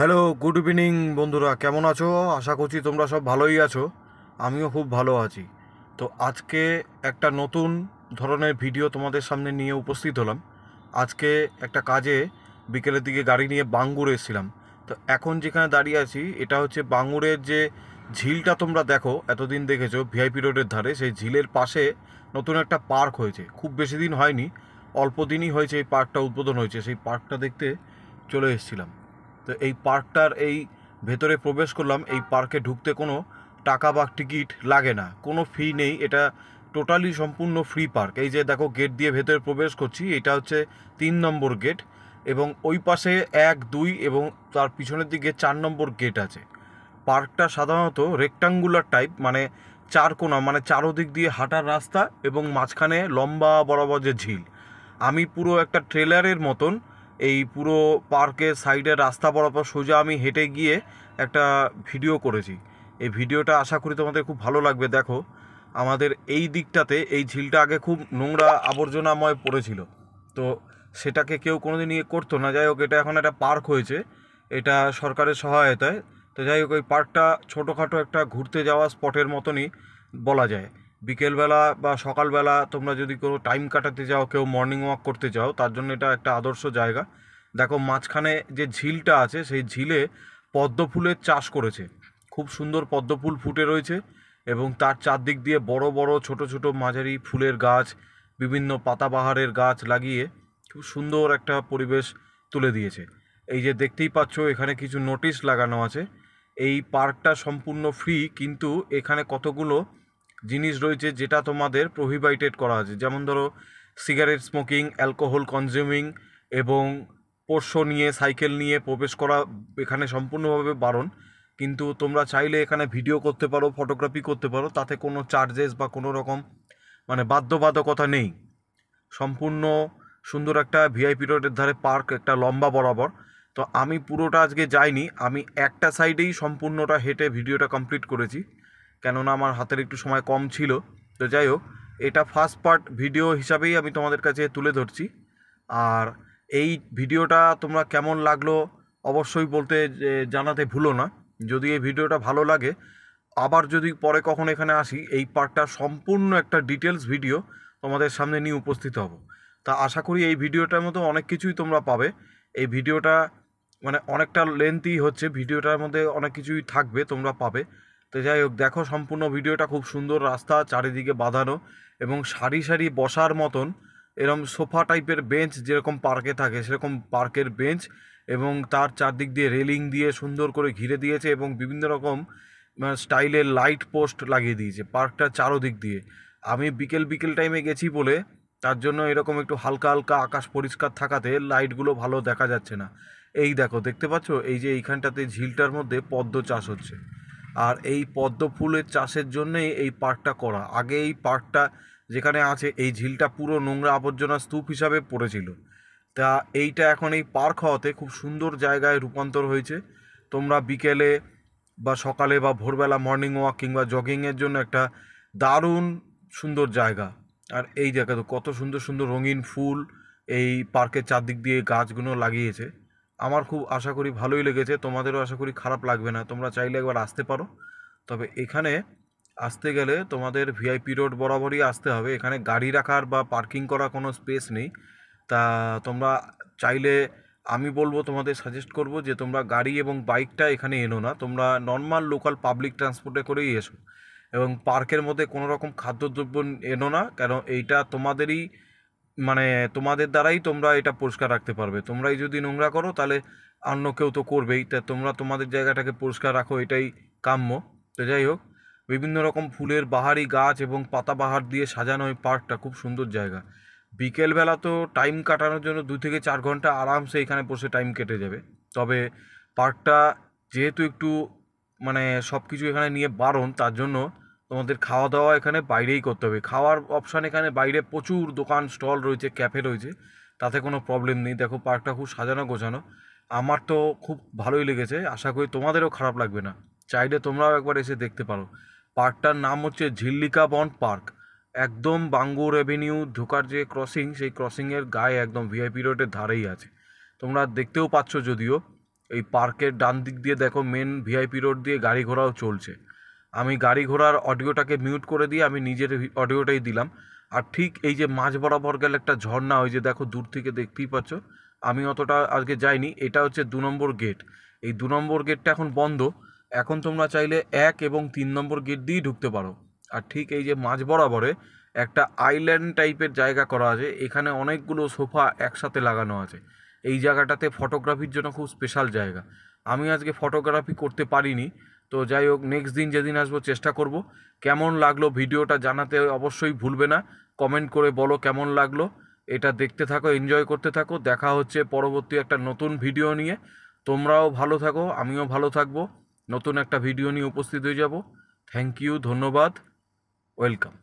Hello, good evening বন্ধুরা, কেমন আছো? আশা করছি তোমরা সব ভালোই আছো। আমিও খুব ভালো আছি। তো আজকে একটা নতুন ধরনের ভিডিও তোমাদের সামনে নিয়ে উপস্থিত হলাম। আজকে একটা কাজে বিকেলের দিকে গাড়ি নিয়ে বাঙ্গুর এসেছিলাম। তো এখন যেখানে দাঁড়িয়ে আছি এটা হচ্ছে বাঙ্গুরের যে ঝিলটা তোমরা দেখো, এতদিন দেখেছো ভিআইপি রোডের ধারে, সেই ঝিলের পাশে নতুন একটা পার্ক হয়েছে। খুব বেশি দিন হয়নি, অল্প দিনই হয়েছে এই পার্কটা উদ্বোধন হয়েছে। সেই পার্কটা দেখতে চলে এসেছিলাম। তো এই পার্কটার এই ভেতরে প্রবেশ করলাম। এই পার্কে ঢুকতে কোনো টাকা বা টিকিট লাগে না, কোনো ফি নেই। এটা টোটালি সম্পূর্ণ ফ্রি পার্ক। এই যে দেখো, গেট দিয়ে ভেতরে প্রবেশ করছি, এটা হচ্ছে 3 নম্বর গেট, এবং ওই পাশে 1, 2 এবং তার পিছনের দিকে 4 নম্বর গেট আছে। পার্কটা সাধারণত রেক্টাঙ্গুলার টাইপ, মানে চার কোণা, মানে চারোদিক দিয়ে হাঁটার রাস্তা এবং মাঝখানে লম্বা বরাবর যে ঝিল। আমি পুরো একটা ট্রেলারের মতন এই পুরো পার্কের সাইডের রাস্তা বরাবর সোজা আমি হেঁটে গিয়ে একটা ভিডিও করেছি। এই ভিডিওটা আশা করি তোমাদের খুব ভালো লাগবে। দেখো, আমাদের এই দিকটাতে এই ঝিলটা আগে খুব নোংরা আবর্জনাময় পড়েছিল, তো সেটাকে কেউ কোনোদিন ইয়ে করতো না। যাই হোক, এটা এখন একটা পার্ক হয়েছে, এটা সরকারের সহায়তায়। তো যাই হোক, ওই পার্কটা ছোটোখাটো একটা ঘুরতে যাওয়া স্পটের মতনই বলা যায়। বিকেলবেলা বা সকালবেলা তোমরা যদি কোনো টাইম কাটাতে যাও, কেউ মর্নিং ওয়াক করতে চাও, তার জন্য এটা একটা আদর্শ জায়গা। দেখো, মাঝখানে যে ঝিলটা আছে সেই ঝিলে পদ্ম ফুলের চাষ করেছে। খুব সুন্দর পদ্ম ফুল ফুটে রয়েছে, এবং তার চারদিক দিয়ে বড় বড় ছোট ছোট মাঝারি ফুলের গাছ, বিভিন্ন পাতাবাহারের গাছ লাগিয়ে খুব সুন্দর একটা পরিবেশ তুলে দিয়েছে। এই যে দেখতেই পাচ্ছ, এখানে কিছু নোটিশ লাগানো আছে। এই পার্কটা সম্পূর্ণ ফ্রি, কিন্তু এখানে কতগুলো জিনিস রয়েছে যেটা তোমাদের প্রহিবাইটেড করা আছে। যেমন ধরো, সিগারেট স্মোকিং, অ্যালকোহল কনজিউমিং এবং পোষ্য নিয়ে, সাইকেল নিয়ে প্রবেশ করা এখানে সম্পূর্ণভাবে বারণ। কিন্তু তোমরা চাইলে এখানে ভিডিও করতে পারো, ফটোগ্রাফি করতে পারো, তাতে কোনো চার্জেস বা কোনো রকম মানে বাধ্যবাধকতা নেই। সম্পূর্ণ সুন্দর একটা ভিআইপি রোডের ধারে পার্ক, একটা লম্বা বরাবর। তো আমি পুরোটা আজকে যাইনি, আমি একটা সাইডেই সম্পূর্ণটা হেঁটে ভিডিওটা কমপ্লিট করেছি, কেননা আমার হাতের একটু সময় কম ছিল। তো যাই হোক, এটা ফার্স্ট পার্ট ভিডিও হিসাবেই আমি তোমাদের কাছে তুলে ধরছি। আর এই ভিডিওটা তোমরা কেমন লাগলো অবশ্যই বলতে জানাতে ভুলো না। যদি এই ভিডিওটা ভালো লাগে, আবার যদি পরে কখন এখানে আসি, এই পার্টটা সম্পূর্ণ একটা ডিটেলস ভিডিও তোমাদের সামনে নিয়ে উপস্থিত হব। তা আশা করি এই ভিডিওটার মধ্যে অনেক কিছুই তোমরা পাবে। এই ভিডিওটা মানে অনেকটা লেন্থই হচ্ছে, ভিডিওটার মধ্যে অনেক কিছুই থাকবে, তোমরা পাবে। তো যাই হোক, দেখো সম্পূর্ণ ভিডিওটা। খুব সুন্দর রাস্তা, চারিদিকে বাঁধানো, এবং সারি সারি বসার মতন এরকম সোফা টাইপের বেঞ্চ, যেরকম পার্কে থাকে সেরকম পার্কের বেঞ্চ, এবং তার চারদিক দিয়ে রেলিং দিয়ে সুন্দর করে ঘিরে দিয়েছে, এবং বিভিন্ন রকম স্টাইলের লাইট পোস্ট লাগিয়ে দিয়েছে পার্কটার চারোদিক দিয়ে। আমি বিকেল বিকেল টাইমে গেছি বলে তার জন্য এরকম একটু হালকা হালকা আকাশ পরিষ্কার থাকাতে লাইটগুলো ভালো দেখা যাচ্ছে না। এই দেখো, দেখতে পাচ্ছ, এই যে এইখানটাতে ঝিলটার মধ্যে পদ্ম চাষ হচ্ছে, আর এই পদ্ম ফুলের চাষের জন্যই এই পার্কটা করা। আগে এই পার্কটা যেখানে আছে, এই ঝিলটা পুরো নোংরা আবর্জনা স্তূপ হিসাবে পড়েছিল। তা এইটা এখন এই পার্ক হওয়াতে খুব সুন্দর জায়গায় রূপান্তর হয়েছে। তোমরা বিকেলে বা সকালে বা ভোরবেলা মর্নিং ওয়াক কিংবা জগিংয়ের জন্য একটা দারুণ সুন্দর জায়গা। আর এই জায়গা তো কত সুন্দর সুন্দর রঙিন ফুল এই পার্কের চারদিক দিয়ে গাছগুলো লাগিয়েছে। আমার খুব আশা করি ভালোই লেগেছে, তোমাদেরও আশা করি খারাপ লাগবে না। তোমরা চাইলে একবার আসতে পারো। তবে এখানে আসতে গেলে তোমাদের ভিআইপি রোড বরাবরই আসতে হবে। এখানে গাড়ি রাখার বা পার্কিং করার কোনো স্পেস নেই। তা তোমরা চাইলে, আমি বলবো, তোমাদের সাজেস্ট করব যে তোমরা গাড়ি এবং বাইকটা এখানে এনো না, তোমরা নর্মাল লোকাল পাবলিক ট্রান্সপোর্টে করেই এসো। এবং পার্কের মধ্যে কোনো রকম খাদ্যদ্রব্য এনো না, কেন এইটা তোমাদেরই মানে তোমাদের দ্বারাই তোমরা এটা পরিষ্কার রাখতে পারবে। তোমরাই যদি নোংরা করো তাহলে অন্য কেউ তো করবেই, তা তোমরা তোমাদের জায়গাটাকে পরিষ্কার রাখো, এটাই কাম্য। তো যাই হোক, বিভিন্ন রকম ফুলের বাহারি গাছ এবং পাতাবাহার দিয়ে সাজানো এই পার্কটা খুব সুন্দর জায়গা। বিকেলবেলা তো টাইম কাটানোর জন্য 2 থেকে 4 ঘন্টা আরামসে এখানে বসে টাইম কেটে যাবে। তবে পার্কটা যেহেতু একটু মানে সব কিছু এখানে নিয়ে বারণ, তার জন্য তোমাদের খাওয়া দাওয়া এখানে বাইরেই করতে হবে। খাওয়ার অপশান এখানে বাইরে প্রচুর দোকান স্টল রয়েছে, ক্যাফে রয়েছে, তাতে কোনো প্রবলেম নেই। দেখো, পার্কটা খুব সাজানো গোছানো, আমার তো খুব ভালোই লেগেছে। আশা করি তোমাদেরও খারাপ লাগবে না। চাইলে তোমরাও একবার এসে দেখতে পারো। পার্কটার নাম হচ্ছে ঝিল্লিকা বন পার্ক। একদম বাঙ্গুর অ্যাভিনিউ ঢোকার যে ক্রসিং, সেই ক্রসিংয়ের গায়ে একদম ভিআইপি রোডের ধারেই আছে। তোমরা দেখতেও পাচ্ছ যদিও। এই পার্কের ডান দিক দিয়ে দেখো মেন ভিআইপি রোড দিয়ে গাড়ি ঘোড়াও চলছে। আমি গাড়ি ঘোড়ার অডিওটাকে মিউট করে দিয়ে আমি নিজের অডিওটাই দিলাম। আর ঠিক এই যে মাঝ বরাবর গেলে একটা ঝর্ণা, ওই যে দেখো দূর থেকে দেখতেই পাচ্ছ। আমি অতটা আজকে যাইনি। এটা হচ্ছে 2 নম্বর গেট। এই 2 নম্বর গেটটা এখন বন্ধ। এখন তোমরা চাইলে 1 এবং 3 নম্বর গেট দিয়েই ঢুকতে পারো। আর ঠিক এই যে মাঝ বরাবরে একটা আইল্যান্ড টাইপের জায়গা করা আছে, এখানে অনেকগুলো সোফা একসাথে লাগানো আছে। এই জায়গাটাতে ফটোগ্রাফির জন্য খুব স্পেশাল জায়গা। আমি আজকে ফটোগ্রাফি করতে পারিনি, তো যাই হোক নেক্সট দিন যেদিন আসবো চেষ্টা করব। কেমন লাগলো ভিডিওটা জানাতে অবশ্যই ভুলবে না। কমেন্ট করে বলো কেমন লাগলো। এটা দেখতে থাকো, এনজয় করতে থাকো। দেখা হচ্ছে পরবর্তী একটা নতুন ভিডিও নিয়ে। তোমরাও ভালো থাকো, আমিও ভালো থাকবো। নতুন একটা ভিডিও নিয়ে উপস্থিত হয়ে যাব। থ্যাংক ইউ, ধন্যবাদ, ওয়েলকাম।